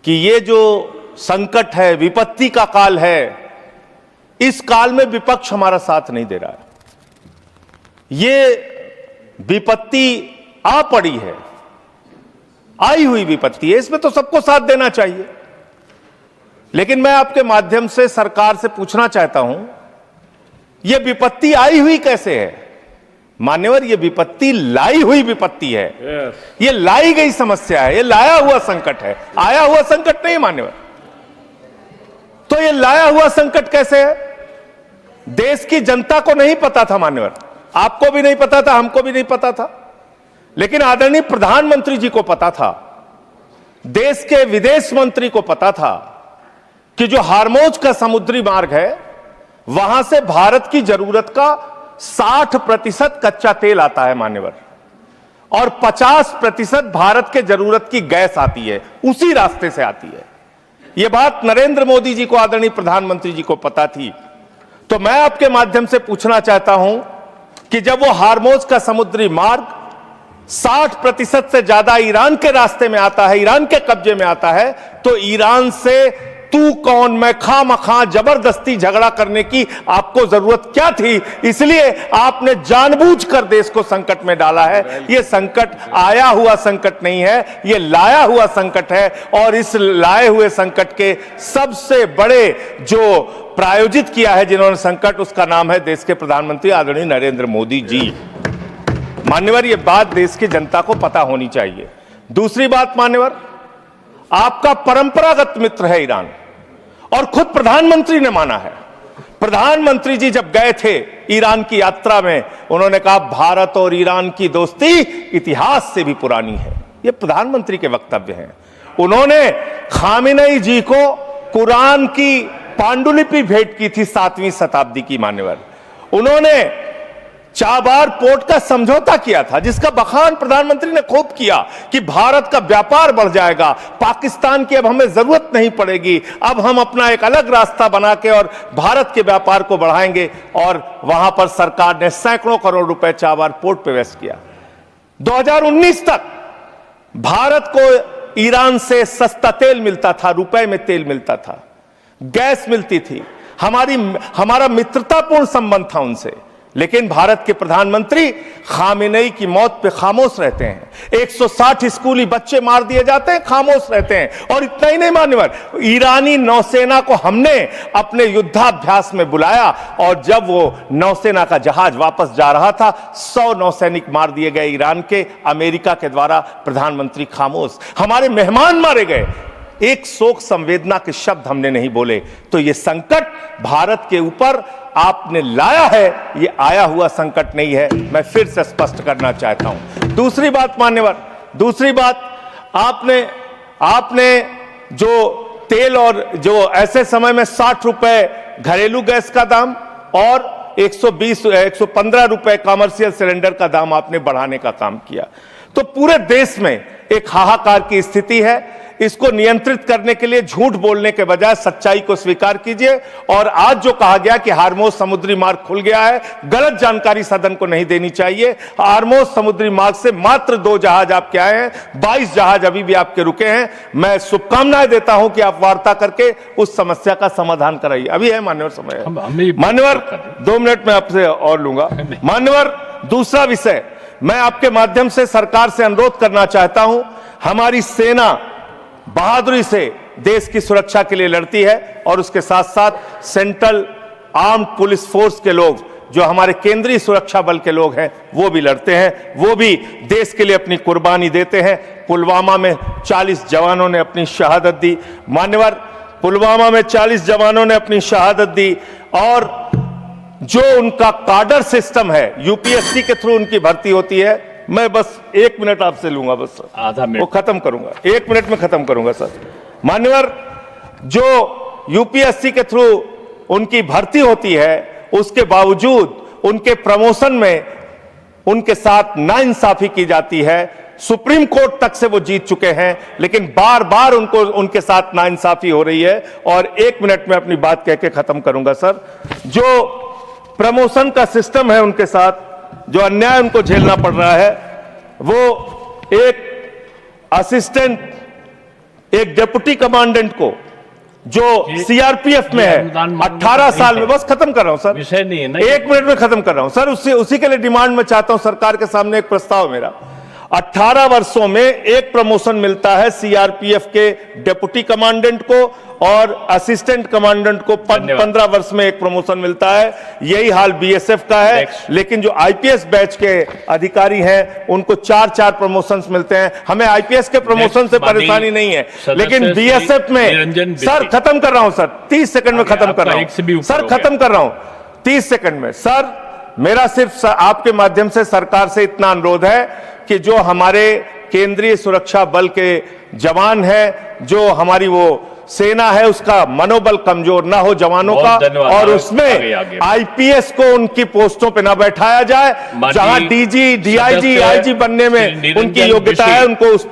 कि ये जो संकट है, विपत्ति का काल है, इस काल में विपक्ष हमारा साथ नहीं दे रहा है। ये विपत्ति आ पड़ी है, आई हुई विपत्ति है, इसमें तो सबको साथ देना चाहिए। लेकिन मैं आपके माध्यम से सरकार से पूछना चाहता हूं, यह विपत्ति आई हुई कैसे है? मान्यवर, यह विपत्ति लाई हुई विपत्ति है। यह लाई गई समस्या है, यह लाया हुआ संकट है, आया हुआ संकट नहीं मान्यवर। तो यह लाया हुआ संकट कैसे है? देश की जनता को नहीं पता था मान्यवर, आपको भी नहीं पता था, हमको भी नहीं पता था, लेकिन आदरणीय प्रधानमंत्री जी को पता था, देश के विदेश मंत्री को पता था कि जो हार्मोज का समुद्री मार्ग है, वहां से भारत की जरूरत का 60% कच्चा तेल आता है मान्यवर, और 50% भारत के जरूरत की गैस आती है, उसी रास्ते से आती है। यह बात नरेंद्र मोदी जी को, आदरणीय प्रधानमंत्री जी को पता थी। तो मैं आपके माध्यम से पूछना चाहता हूं कि जब वो हार्मोज का समुद्री मार्ग 60% से ज्यादा ईरान के रास्ते में आता है, ईरान के कब्जे में आता है, तो ईरान से तू कौन मैं खामखा जबरदस्ती झगड़ा करने की आपको जरूरत क्या थी? इसलिए आपने जानबूझकर देश को संकट में डाला है। यह संकट आया हुआ संकट नहीं है, यह लाया हुआ संकट है, और इस लाए हुए संकट के सबसे बड़े जो प्रायोजित किया है जिन्होंने संकट, उसका नाम है देश के प्रधानमंत्री आदरणीय नरेंद्र मोदी जी। मान्यवर, यह बात देश की जनता को पता होनी चाहिए। दूसरी बात मान्यवर, आपका परंपरागत मित्र है ईरान, और खुद प्रधानमंत्री ने माना है। प्रधानमंत्री जी जब गए थे ईरान की यात्रा में, उन्होंने कहा भारत और ईरान की दोस्ती इतिहास से भी पुरानी है। ये प्रधानमंत्री के वक्तव्य हैं। उन्होंने खामेनेई जी को कुरान की पांडुलिपि भेंट की थी 7वीं शताब्दी की मान्यवर। उन्होंने चाबार पोर्ट का समझौता किया था, जिसका बखान प्रधानमंत्री ने खूब किया कि भारत का व्यापार बढ़ जाएगा, पाकिस्तान की अब हमें जरूरत नहीं पड़ेगी, अब हम अपना एक अलग रास्ता बना के और भारत के व्यापार को बढ़ाएंगे। और वहां पर सरकार ने सैकड़ों करोड़ रुपए चाबार पोर्ट पे वेस्ट किया। 2019 तक भारत को ईरान से सस्ता तेल मिलता था, रुपए में तेल मिलता था, गैस मिलती थी, हमारा मित्रतापूर्ण संबंध था उनसे। लेकिन भारत के प्रधानमंत्री खामेनेई की मौत पे खामोश रहते हैं। 160 स्कूली बच्चे मार दिए जाते हैं, खामोश रहते हैं। और इतना ही नहीं मान्यवर, ईरानी नौसेना को हमने अपने युद्धाभ्यास में बुलाया, और जब वो नौसेना का जहाज वापस जा रहा था, 100 नौसैनिक मार दिए गए ईरान के, अमेरिका के द्वारा। प्रधानमंत्री खामोश। हमारे मेहमान मारे गए, एक शोक संवेदना के शब्द हमने नहीं बोले। तो ये संकट भारत के ऊपर आपने लाया है, ये आया हुआ संकट नहीं है, मैं फिर से स्पष्ट करना चाहता हूं। दूसरी बात मान्यवर, दूसरी बात, आपने जो तेल और जो ऐसे समय में 60 रुपए घरेलू गैस का दाम और 115 रुपए कमर्शियल सिलेंडर का दाम आपने बढ़ाने का काम किया। तो पूरे देश में एक हाहाकार की स्थिति है। इसको नियंत्रित करने के लिए झूठ बोलने के बजाय सच्चाई को स्वीकार कीजिए। और आज जो कहा गया कि हार्मोज समुद्री मार्ग खुल गया है, गलत जानकारी सदन को नहीं देनी चाहिए। हार्मोज समुद्री मार्ग से मात्र 2 जहाज आपके आए हैं, 22 जहाज अभी भी आपके रुके हैं। मैं शुभकामनाएं देता हूं कि आप वार्ता करके उस समस्या का समाधान कराइए। अभी है मान्यवर समय है। मान्यवर, 2 मिनट में आपसे और लूंगा। मान्यवर, दूसरा विषय, मैं आपके माध्यम से सरकार से अनुरोध करना चाहता हूं। हमारी सेना बहादुरी से देश की सुरक्षा के लिए लड़ती है, और उसके साथ साथ सेंट्रल आर्म्ड पुलिस फोर्स के लोग, जो हमारे केंद्रीय सुरक्षा बल के लोग हैं, वो भी लड़ते हैं, वो भी देश के लिए अपनी कुर्बानी देते हैं। पुलवामा में 40 जवानों ने अपनी शहादत दी मान्यवर, पुलवामा में 40 जवानों ने अपनी शहादत दी। और जो उनका काडर सिस्टम है, यूपीएससी के थ्रू उनकी भर्ती होती है। मैं बस 1 मिनट आपसे लूंगा, बस आधा मिनट, वो खत्म करूंगा, 1 मिनट में खत्म करूंगा सर। मान्यवर, जो यूपीएससी के थ्रू उनकी भर्ती होती है, उसके बावजूद उनके प्रमोशन में उनके साथ नाइंसाफी की जाती है। सुप्रीम कोर्ट तक से वो जीत चुके हैं, लेकिन बार बार उनके साथ नाइंसाफी हो रही है। और 1 मिनट में अपनी बात कह के खत्म करूंगा सर। जो प्रमोशन का सिस्टम है, उनके साथ जो अन्याय उनको झेलना पड़ रहा है, वो एक एक डिप्टी कमांडेंट को जो सीआरपीएफ में है, अनुदान मांगने 18 का साल नहीं में, है। बस खत्म कर रहा हूं सर, विषय नहीं है ना। 1 मिनट में खत्म कर रहा हूं सर। उसी के लिए डिमांड में चाहता हूं सरकार के सामने एक प्रस्ताव मेरा। 18 वर्षों में एक प्रमोशन मिलता है सीआरपीएफ के डिप्टी कमांडेंट को और असिस्टेंट कमांडेंट को 15 वर्ष में एक प्रमोशन मिलता है। यही हाल बीएसएफ का है। लेकिन जो आईपीएस बैच के अधिकारी हैं उनको 4-4 प्रमोशंस मिलते हैं। हमें आईपीएस के प्रमोशन से परेशानी नहीं है, लेकिन बीएसएफ में सर, खत्म कर रहा हूं सर, 30 सेकंड में खत्म कर रहा हूं सर, खत्म कर रहा हूं 30 सेकंड में सर। मेरा सिर्फ आपके माध्यम से सरकार से इतना अनुरोध है कि जो हमारे केंद्रीय सुरक्षा बल के जवान हैं, जो हमारी वो सेना है, उसका मनोबल कमजोर ना हो जवानों का, और उसमें आईपीएस को उनकी पोस्टों पे ना बैठाया जाए। जहां डीजी, डीआईजी, आईजी बनने में उनकी योग्यता है, उनको उस